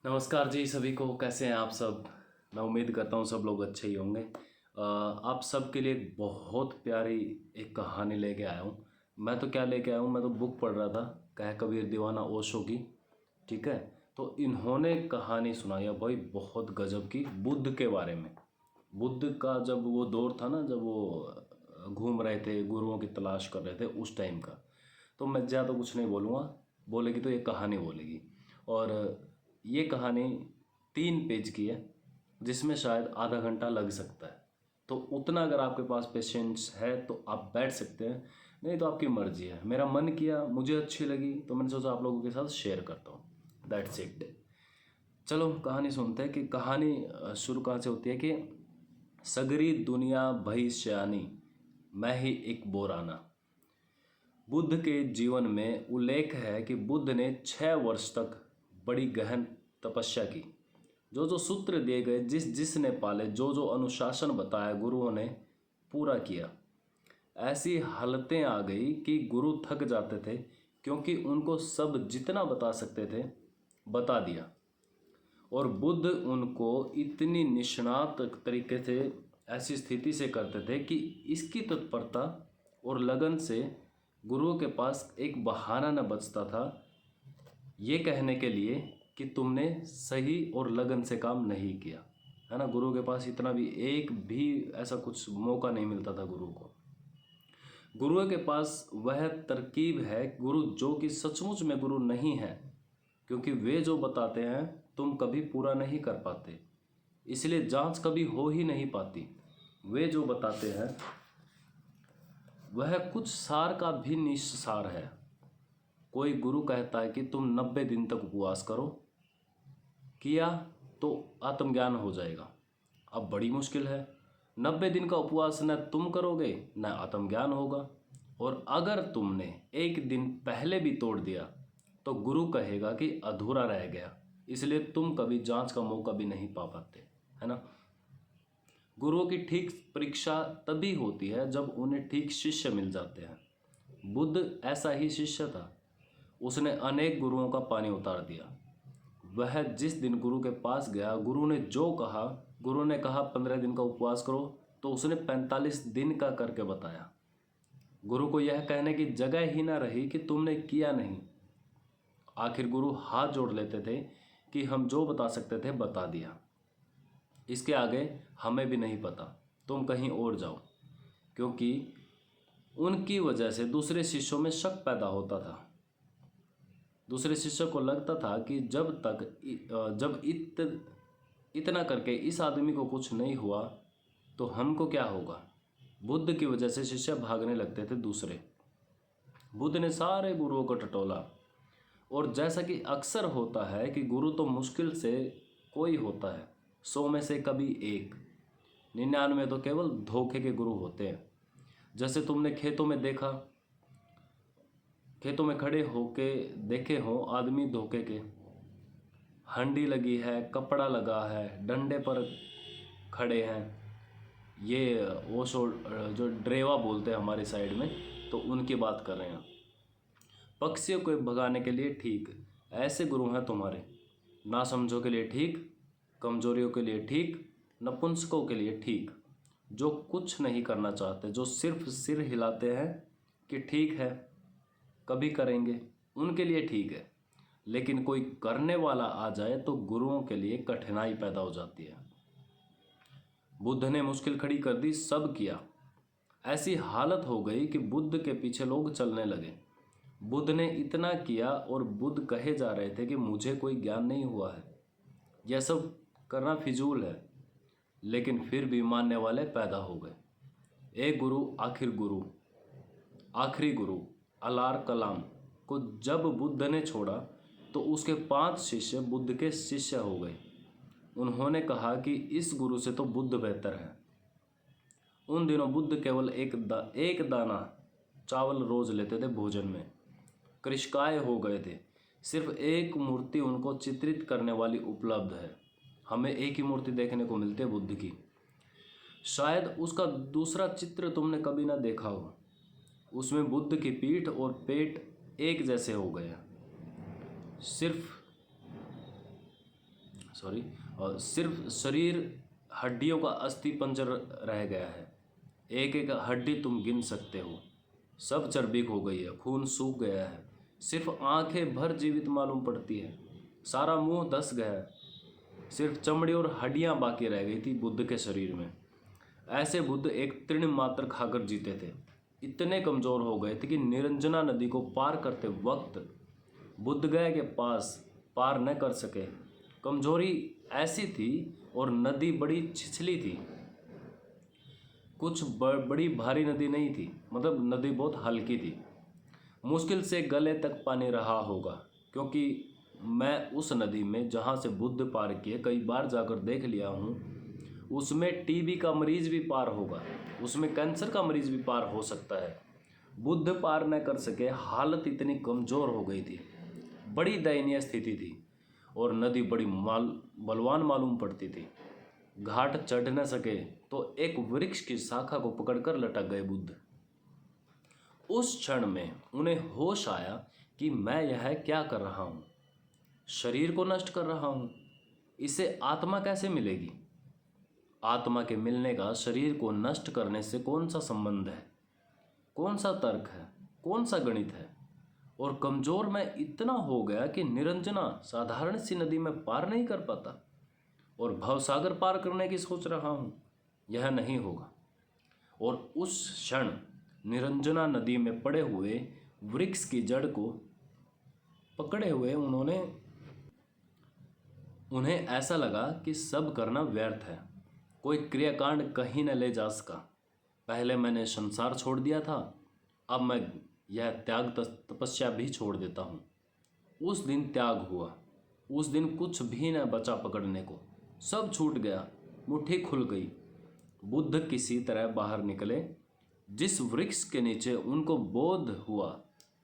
नमस्कार जी सभी को। कैसे हैं आप सब? मैं उम्मीद करता हूँ सब लोग अच्छे ही होंगे। आप सब के लिए एक बहुत प्यारी एक कहानी लेके आया हूँ। मैं तो क्या लेके आया हूँ, मैं तो बुक पढ़ रहा था, कह कबीर दीवाना ओशो की। ठीक है, तो इन्होंने कहानी सुनाई है भाई बहुत गजब की, बुद्ध के बारे में। बुद्ध का जब वो दौर था ना, जब वो घूम रहे थे, गुरुओं की तलाश कर रहे थे, उस टाइम का। तो मैं ज़्यादा कुछ नहीं बोलूँगा, बोलेगी तो ये कहानी बोलेगी। और ये कहानी 3 पेज की है, जिसमें शायद आधा घंटा लग सकता है। तो उतना अगर आपके पास पेशेंस है तो आप बैठ सकते हैं, नहीं तो आपकी मर्जी है। मेरा मन किया, मुझे अच्छी लगी, तो मैंने सोचा आप लोगों के साथ शेयर करता हूँ। That's it. चलो कहानी सुनते हैं कि कहानी शुरू कहाँ से होती है कि सगरी दुनिया भई सयानी, मैं ही एक बोराना। बुद्ध के जीवन में उल्लेख है कि बुद्ध ने 6 वर्ष तक बड़ी गहन तपस्या की। जो जो सूत्र दिए गए, जिस जिसने पाले, जो जो अनुशासन बताया, गुरुओं ने पूरा किया। ऐसी हालतें आ गई कि गुरु थक जाते थे, क्योंकि उनको सब जितना बता सकते थे बता दिया। और बुद्ध उनको इतनी निष्णात तरीके से ऐसी स्थिति से करते थे कि इसकी तत्परता और लगन से गुरुओं के पास एक बहाना न बचता था ये कहने के लिए कि तुमने सही और लगन से काम नहीं किया। है ना, गुरु के पास इतना भी, एक भी ऐसा कुछ मौका नहीं मिलता था गुरु को। गुरुओं के पास वह तरकीब है, गुरु जो कि सचमुच में गुरु नहीं है, क्योंकि वे जो बताते हैं तुम कभी पूरा नहीं कर पाते, इसलिए जांच कभी हो ही नहीं पाती। वे जो बताते हैं वह कुछ सार का भी निस्सार है। कोई गुरु कहता है कि तुम 90 दिन तक उपवास करो, किया तो आत्मज्ञान हो जाएगा। अब बड़ी मुश्किल है, 90 दिन का उपवास न तुम करोगे न आत्मज्ञान होगा। और अगर तुमने एक दिन पहले भी तोड़ दिया तो गुरु कहेगा कि अधूरा रह गया, इसलिए तुम कभी जांच का मौका भी नहीं पा पाते। है ना, गुरुओं की ठीक परीक्षा तभी होती है जब उन्हें ठीक शिष्य मिल जाते हैं। बुद्ध ऐसा ही शिष्य था। उसने अनेक गुरुओं का पानी उतार दिया। वह जिस दिन गुरु के पास गया, गुरु ने जो कहा, गुरु ने कहा 15 दिन का उपवास करो, तो उसने 45 दिन का करके बताया। गुरु को यह कहने की जगह ही ना रही कि तुमने किया नहीं। आखिर गुरु हाथ जोड़ लेते थे कि हम जो बता सकते थे बता दिया, इसके आगे हमें भी नहीं पता, तुम कहीं और जाओ। क्योंकि उनकी वजह से दूसरे शिष्यों में शक पैदा होता था। दूसरे शिष्य को लगता था कि जब इतना करके इस आदमी को कुछ नहीं हुआ तो हमको क्या होगा। बुद्ध की वजह से शिष्य भागने लगते थे दूसरे। बुद्ध ने सारे गुरुओं को टटोला, और जैसा कि अक्सर होता है कि गुरु तो मुश्किल से कोई होता है, 100 में से कभी एक, 99 तो केवल धोखे के गुरु होते हैं। जैसे तुमने खेतों में देखा, खेतों में खड़े होके देखे हो आदमी धोखे के, हंडी लगी है, कपड़ा लगा है, डंडे पर खड़े हैं, ये वो जो ड्रेवा बोलते हैं हमारी साइड में, तो उनकी बात कर रहे हैं। पक्षियों को भगाने के लिए ठीक, ऐसे गुरु हैं तुम्हारे। ना समझों के लिए ठीक, कमजोरियों के लिए ठीक, नपुंसकों के लिए ठीक, जो कुछ नहीं करना चाहते, जो सिर्फ सिर हिलाते हैं कि ठीक है कभी करेंगे, उनके लिए ठीक है। लेकिन कोई करने वाला आ जाए तो गुरुओं के लिए कठिनाई पैदा हो जाती है। बुद्ध ने मुश्किल खड़ी कर दी, सब किया। ऐसी हालत हो गई कि बुद्ध के पीछे लोग चलने लगे। बुद्ध ने इतना किया और बुद्ध कहे जा रहे थे कि मुझे कोई ज्ञान नहीं हुआ है, यह सब करना फिजूल है। लेकिन फिर भी मानने वाले पैदा हो गए। एक आखिरी गुरु अलार कलाम को जब बुद्ध ने छोड़ा तो उसके 5 शिष्य बुद्ध के शिष्य हो गए। उन्होंने कहा कि इस गुरु से तो बुद्ध बेहतर है। उन दिनों बुद्ध केवल एक दाना चावल रोज लेते थे भोजन में। कृशकाय हो गए थे। सिर्फ एक मूर्ति उनको चित्रित करने वाली उपलब्ध है। हमें एक ही मूर्ति देखने को मिलती है बुद्ध की। शायद उसका दूसरा चित्र तुमने कभी ना देखा हो। उसमें बुद्ध की पीठ और पेट एक जैसे हो गए। सिर्फ सॉरी, और सिर्फ शरीर हड्डियों का अस्थि पंजर रह गया है। एक एक हड्डी तुम गिन सकते हो। सब चर्बी खो गई है, खून सूख गया है, सिर्फ आंखें भर जीवित मालूम पड़ती है। सारा मुंह धंस गया है, सिर्फ चमड़ी और हड्डियां बाकी रह गई थी बुद्ध के शरीर में। ऐसे बुद्ध एक तृण मात्र खाकर जीते थे। इतने कमजोर हो गए थे कि निरंजना नदी को पार करते वक्त बुद्ध गया के पास पार न कर सके। कमजोरी ऐसी थी और नदी बड़ी छिछली थी। कुछ बड़ी भारी नदी नहीं थी, मतलब नदी बहुत हल्की थी। मुश्किल से गले तक पानी रहा होगा, क्योंकि मैं उस नदी में जहाँ से बुद्ध पार किए कई बार जाकर देख लिया हूँ। उसमें टीबी का मरीज भी पार होगा, उसमें कैंसर का मरीज भी पार हो सकता है। बुद्ध पार न कर सके, हालत इतनी कमज़ोर हो गई थी, बड़ी दयनीय स्थिति थी। और नदी बड़ी बलवान मालूम पड़ती थी। घाट चढ़ न सके तो एक वृक्ष की शाखा को पकड़कर लटक गए बुद्ध। उस क्षण में उन्हें होश आया कि मैं यह क्या कर रहा हूँ। शरीर को नष्ट कर रहा हूँ, इसे आत्मा कैसे मिलेगी। आत्मा के मिलने का शरीर को नष्ट करने से कौन सा संबंध है, कौन सा तर्क है, कौन सा गणित है। और कमजोर मैं इतना हो गया कि निरंजना साधारण सी नदी में पार नहीं कर पाता और भवसागर पार करने की सोच रहा हूँ। यह नहीं होगा। और उस क्षण निरंजना नदी में पड़े हुए वृक्ष की जड़ को पकड़े हुए उन्हें ऐसा लगा कि सब करना व्यर्थ है, कोई क्रियाकांड कहीं न ले जा सका। पहले मैंने संसार छोड़ दिया था, अब मैं यह त्याग तपस्या भी छोड़ देता हूँ। उस दिन त्याग हुआ, उस दिन कुछ भी न बचा पकड़ने को, सब छूट गया, मुट्ठी खुल गई। बुद्ध किसी तरह बाहर निकले। जिस वृक्ष के नीचे उनको बोध हुआ,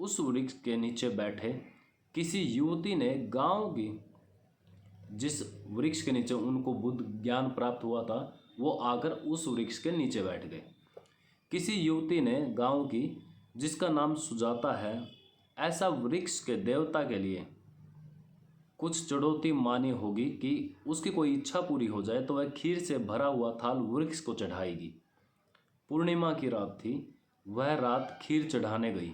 उस वृक्ष के नीचे बैठे किसी युवती ने गांव की, जिस वृक्ष के नीचे उनको बुद्ध ज्ञान प्राप्त हुआ था, वो आकर उस वृक्ष के नीचे बैठ गए। किसी युवती ने गांव की, जिसका नाम सुजाता है, ऐसा वृक्ष के देवता के लिए कुछ चुनौती मानी होगी कि उसकी कोई इच्छा पूरी हो जाए तो वह खीर से भरा हुआ थाल वृक्ष को चढ़ाएगी। पूर्णिमा की रात थी, वह रात खीर चढ़ाने गई,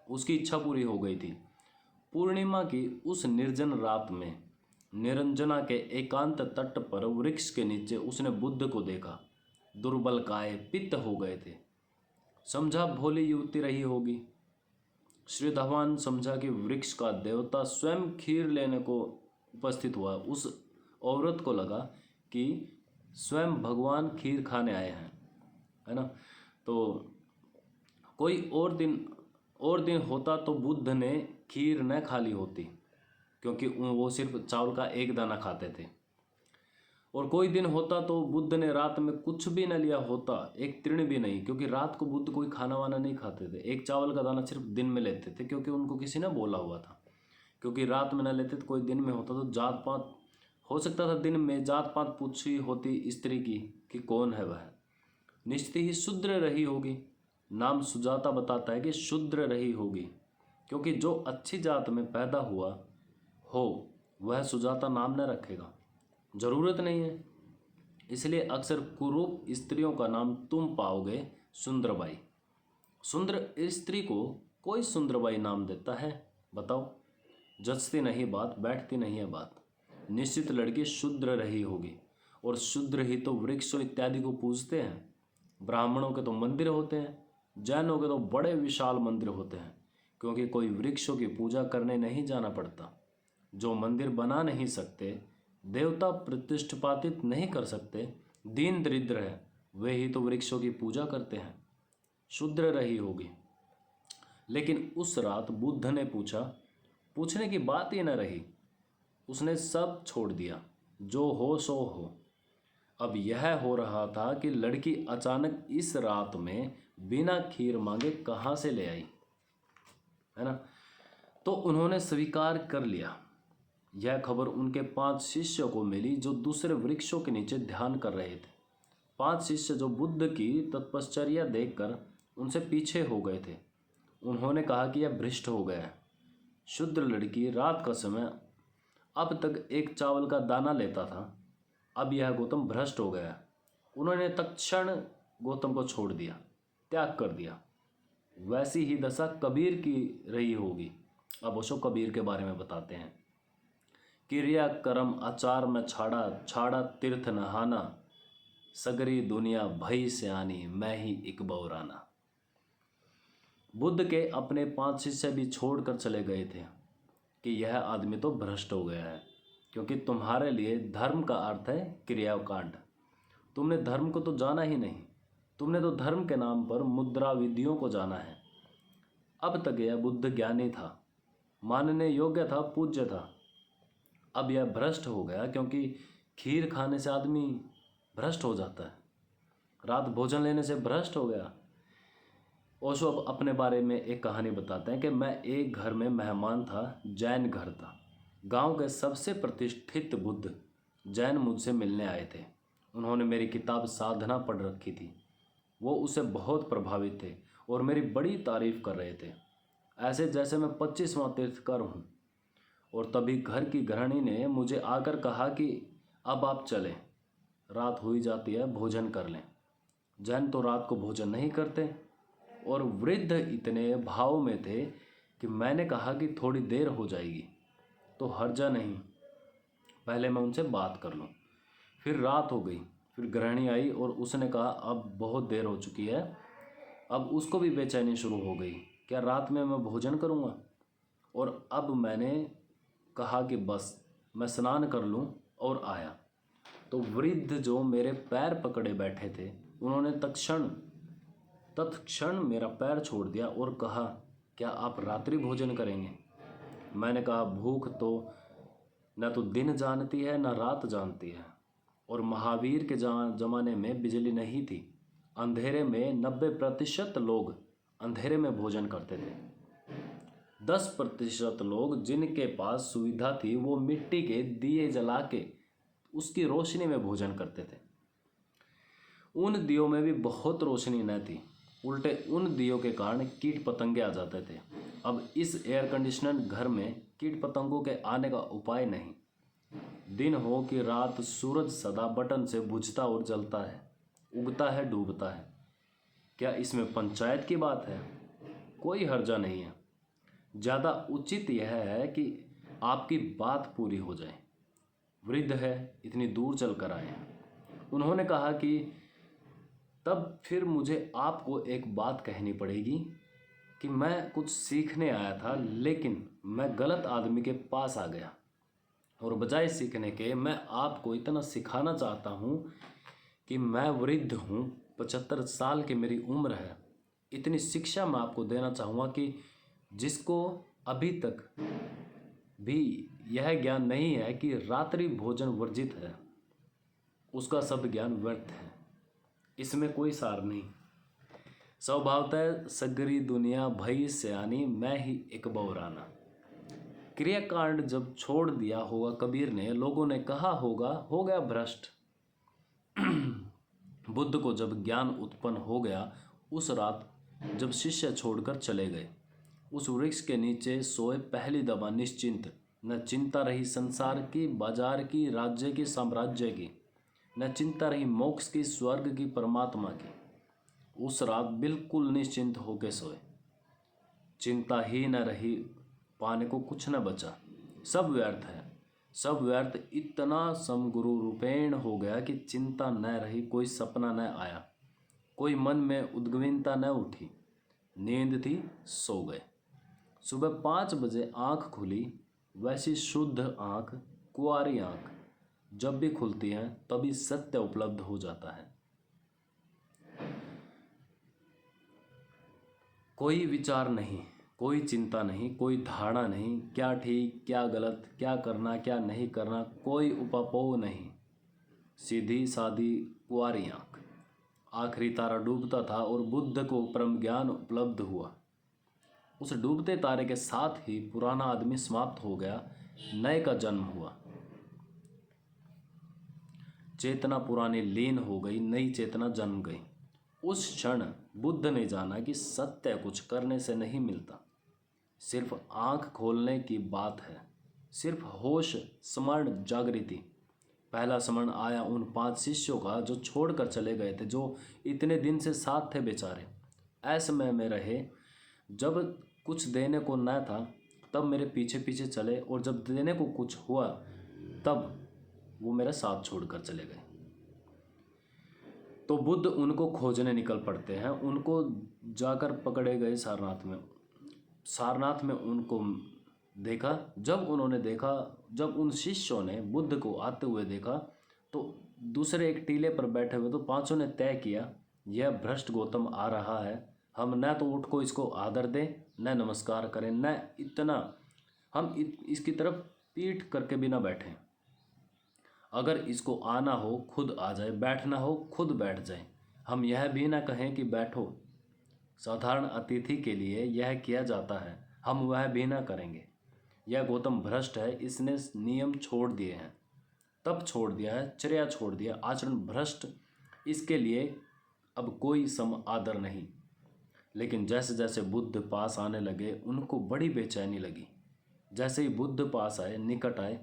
उसकी इच्छा पूरी हो गई थी। पूर्णिमा की उस निर्जन रात में निरंजना के एकांत तट पर वृक्ष के नीचे उसने बुद्ध को देखा। दुर्बल काय पित्त हो गए थे। समझा भोली युवती रही होगी। श्री धवान समझा कि वृक्ष का देवता स्वयं खीर लेने को उपस्थित हुआ। उस औरत को लगा कि स्वयं भगवान खीर खाने आए हैं, है ना। तो कोई और दिन होता तो बुद्ध ने खीर न खाली होती, क्योंकि वो सिर्फ चावल का एक दाना खाते थे। और कोई दिन होता तो बुद्ध ने रात में कुछ भी न लिया होता, एक तृण भी नहीं, क्योंकि रात को बुद्ध कोई खाना वाना नहीं खाते थे। एक चावल का दाना सिर्फ दिन में लेते थे, क्योंकि उनको किसी ने बोला हुआ था। क्योंकि रात में न लेते तो कोई दिन में होता तो जात पात हो सकता था, दिन में जात पात पूछी होती स्त्री की कि कौन है वह। निश्चित ही शूद्र रही होगी। नाम सुजाता बताता है कि शूद्र रही होगी, क्योंकि जो अच्छी जात में पैदा हुआ हो वह सुजाता नाम न रखेगा, जरूरत नहीं है। इसलिए अक्सर कुरूप स्त्रियों का नाम तुम पाओगे सुंदरबाई। सुंदर स्त्री को कोई सुंदरबाई नाम देता है, बताओ। जचती नहीं बात, बैठती नहीं है बात। निश्चित लड़की शूद्र रही होगी, और शूद्र ही तो वृक्षों इत्यादि को पूजते हैं। ब्राह्मणों के तो मंदिर होते हैं, जैनों के तो बड़े विशाल मंदिर होते हैं, क्योंकि कोई वृक्षों की पूजा करने नहीं जाना पड़ता। जो मंदिर बना नहीं सकते, देवता प्रतिष्ठापित नहीं कर सकते, दीन दरिद्र है, वे ही तो वृक्षों की पूजा करते हैं। शूद्र रही होगी। लेकिन उस रात बुद्ध ने पूछने की बात ही न रही। उसने सब छोड़ दिया, जो हो सो हो। अब यह हो रहा था कि लड़की अचानक इस रात में बिना खीर मांगे कहाँ से ले आई, है ना। तो उन्होंने स्वीकार कर लिया। यह खबर उनके 5 शिष्यों को मिली, जो दूसरे वृक्षों के नीचे ध्यान कर रहे थे। 5 शिष्य जो बुद्ध की तपश्चर्या देखकर उनसे पीछे हो गए थे। उन्होंने कहा कि यह भ्रष्ट हो गया है। शुद्र लड़की रात का समय अब तक एक चावल का दाना लेता था, अब यह गौतम भ्रष्ट हो गया। उन्होंने तत्क्षण गौतम को छोड़ दिया, त्याग कर दिया। वैसी ही दशा कबीर की रही होगी। अब ओशो कबीर के बारे में बताते हैं। क्रिया कर्म आचार में छाड़ा, छाड़ा तीर्थ नहाना, सगरी दुनिया भई सयानी, मैं ही एक बौराना। बुद्ध के अपने 5 शिष्य भी छोड़कर चले गए थे कि यह आदमी तो भ्रष्ट हो गया है, क्योंकि तुम्हारे लिए धर्म का अर्थ है क्रियाकांड। तुमने धर्म को तो जाना ही नहीं, तुमने तो धर्म के नाम पर मुद्रा विधियों को जाना है। अब तक यह बुद्ध ज्ञानी था, मानने योग्य था, पूज्य था। अब यह भ्रष्ट हो गया, क्योंकि खीर खाने से आदमी भ्रष्ट हो जाता है, रात भोजन लेने से भ्रष्ट हो गया। ओशो अब अपने बारे में एक कहानी बताते हैं कि मैं एक घर में मेहमान था, जैन घर था। गांव के सबसे प्रतिष्ठित बुद्ध जैन मुझसे मिलने आए थे। उन्होंने मेरी किताब साधना पढ़ रखी थी। वो उससे बहुत प्रभावित थे और मेरी बड़ी तारीफ कर रहे थे, ऐसे जैसे मैं 25वां तीर्थकर हूँ। और तभी घर की गृहिणी ने मुझे आकर कहा कि अब आप चलें, रात हुई जाती है, भोजन कर लें। जैन तो रात को भोजन नहीं करते। और वृद्ध इतने भाव में थे कि मैंने कहा कि थोड़ी देर हो जाएगी तो हर्जा नहीं, पहले मैं उनसे बात कर लूँ। फिर रात हो गई, फिर गृहिणी आई और उसने कहा अब बहुत देर हो चुकी है। अब उसको भी बेचैनी शुरू हो गई, क्या रात में मैं भोजन करूँगा। और अब मैंने कहा कि बस मैं स्नान कर लूँ और आया। तो वृद्ध जो मेरे पैर पकड़े बैठे थे, उन्होंने तत्क्षण मेरा पैर छोड़ दिया और कहा क्या आप रात्रि भोजन करेंगे। मैंने कहा भूख तो न तो दिन जानती है न रात जानती है, और महावीर के जमाने में बिजली नहीं थी। अंधेरे में 90% लोग अंधेरे में भोजन करते थे। 10% लोग जिनके पास सुविधा थी वो मिट्टी के दिए जला के उसकी रोशनी में भोजन करते थे। उन दियों में भी बहुत रोशनी न थी, उल्टे उन दियों के कारण कीट पतंगे आ जाते थे। अब इस एयर कंडीशनर घर में कीट पतंगों के आने का उपाय नहीं। दिन हो कि रात, सूरज सदा बटन से बुझता और जलता है, उगता है, डूबता है। क्या इसमें पंचायत की बात है? कोई हर्जा नहीं है। ज़्यादा उचित यह है कि आपकी बात पूरी हो जाए। वृद्ध है, इतनी दूर चल कर आए। उन्होंने कहा कि तब फिर मुझे आपको एक बात कहनी पड़ेगी कि मैं कुछ सीखने आया था, लेकिन मैं गलत आदमी के पास आ गया। और बजाय सीखने के मैं आपको इतना सिखाना चाहता हूँ कि मैं वृद्ध हूँ, 75 साल की मेरी उम्र है। इतनी शिक्षा मैं आपको देना चाहूँगा कि जिसको अभी तक भी यह ज्ञान नहीं है कि रात्रि भोजन वर्जित है, उसका सब ज्ञान व्यर्थ है, इसमें कोई सार नहीं। स्वभावतः सगरी दुनिया भई सयानी, मैं ही एक बौराना। क्रियाकांड जब छोड़ दिया होगा कबीर ने, लोगों ने कहा होगा हो गया भ्रष्ट। बुद्ध को जब ज्ञान उत्पन्न हो गया, उस रात जब शिष्य छोड़कर चले गए, उस वृक्ष के नीचे सोए पहली दफा निश्चिंत, न चिंता रही संसार की, बाजार की, राज्य की, साम्राज्य की, न चिंता रही मोक्ष की, स्वर्ग की, परमात्मा की। उस रात बिल्कुल निश्चिंत होके सोए, चिंता ही न रही, पाने को कुछ न बचा, सब व्यर्थ है, सब व्यर्थ। इतना समगुरु रूपेण हो गया कि चिंता न रही, कोई सपना न आया, कोई मन में उद्विग्नता न उठी। नींद थी, सो गए। सुबह 5 बजे आँख खुली, वैसी शुद्ध आँख, कुंवारी आँख जब भी खुलती हैं तभी सत्य उपलब्ध हो जाता है। कोई विचार नहीं, कोई चिंता नहीं, कोई धारणा नहीं, क्या ठीक क्या गलत, क्या करना क्या नहीं करना, कोई उपापोह नहीं। सीधी सादी कुंवारी आँख। आखिरी तारा डूबता था और बुद्ध को परम ज्ञान उपलब्ध हुआ। उस डूबते तारे के साथ ही पुराना आदमी समाप्त हो गया, नए का जन्म हुआ। चेतना पुरानी लीन हो गई, नई चेतना जन्म गई। उस क्षण बुद्ध ने जाना कि सत्य कुछ करने से नहीं मिलता, सिर्फ आंख खोलने की बात है। सिर्फ होश स्मरण जागृति। पहला स्मरण आया उन 5 शिष्यों का जो छोड़कर चले गए थे, जो इतने दिन से साथ थे बेचारे, असमय में रहे। जब कुछ देने को न था तब मेरे पीछे पीछे चले, और जब देने को कुछ हुआ तब वो मेरा साथ छोड़कर चले गए। तो बुद्ध उनको खोजने निकल पड़ते हैं। उनको जाकर पकड़े गए सारनाथ में। सारनाथ में उनको देखा। जब उन्होंने देखा, जब उन शिष्यों ने बुद्ध को आते हुए देखा तो दूसरे एक टीले पर बैठे हुए, तो पांचों ने तय किया यह भ्रष्ट गौतम आ रहा है, हम न तो उठ को इसको आदर दें, न नमस्कार करें, न इतना हम इसकी तरफ पीठ करके भी ना बैठें। अगर इसको आना हो खुद आ जाए, बैठना हो खुद बैठ जाए। हम यह भी ना कहें कि बैठो। साधारण अतिथि के लिए यह किया जाता है, हम वह भी ना करेंगे। यह गौतम भ्रष्ट है, इसने नियम छोड़ दिए हैं, तब छोड़ दिया है, चर्या छोड़ दिया, आचरण भ्रष्ट, इसके लिए अब कोई सम आदर नहीं। लेकिन जैसे जैसे बुद्ध पास आने लगे उनको बड़ी बेचैनी लगी। जैसे ही बुद्ध पास आए, निकट आए,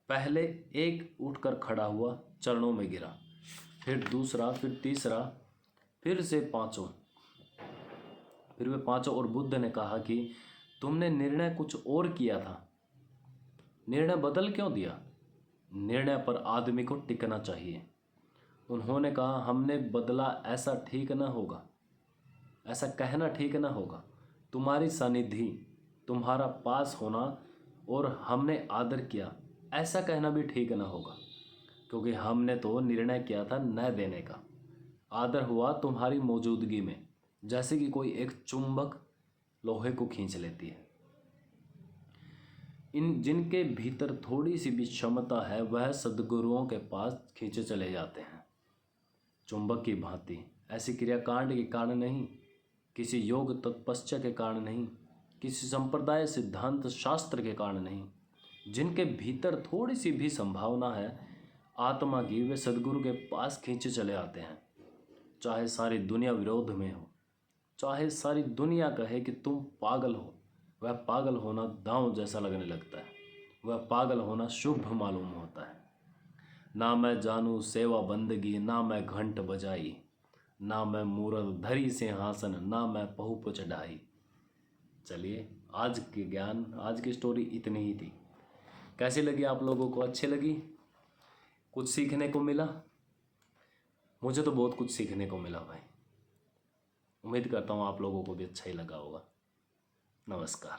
पहले एक उठकर खड़ा हुआ, चरणों में गिरा, फिर दूसरा, फिर तीसरा, फिर से पांचों, फिर वे पांचों। और बुद्ध ने कहा कि तुमने निर्णय कुछ और किया था, निर्णय बदल क्यों दिया? निर्णय पर आदमी को टिकना चाहिए। उन्होंने कहा हमने बदला, ऐसा ठीक न होगा, ऐसा कहना ठीक न होगा। तुम्हारी सानिधि, तुम्हारा पास होना और हमने आदर किया, ऐसा कहना भी ठीक न होगा, क्योंकि हमने तो निर्णय किया था न देने का। आदर हुआ तुम्हारी मौजूदगी में, जैसे कि कोई एक चुंबक लोहे को खींच लेती है। इन जिनके भीतर थोड़ी सी भी क्षमता है वह सद्गुरुओं के पास खींचे चले जाते हैं, चुंबक की भांति। ऐसी क्रियाकांड के कारण नहीं, किसी योग तपस्या के कारण नहीं, किसी संप्रदाय सिद्धांत शास्त्र के कारण नहीं। जिनके भीतर थोड़ी सी भी संभावना है आत्मा की, वे सद्गुरु के पास खींचे चले आते हैं। चाहे सारी दुनिया विरोध में हो, चाहे सारी दुनिया कहे कि तुम पागल हो, वह पागल होना दांव जैसा लगने लगता है, वह पागल होना शुभ मालूम होता है। ना मैं जानू सेवा बंदगी, ना मैं घंट बजाई, ना मैं मूरत धरी सिंहासन, ना मैं पहुप चढ़ाई। चलिए, आज के ज्ञान, आज की स्टोरी इतनी ही थी। कैसी लगी आप लोगों को? अच्छी लगी? कुछ सीखने को मिला? मुझे तो बहुत कुछ सीखने को मिला भाई। उम्मीद करता हूँ आप लोगों को भी अच्छा ही लगा होगा। नमस्कार।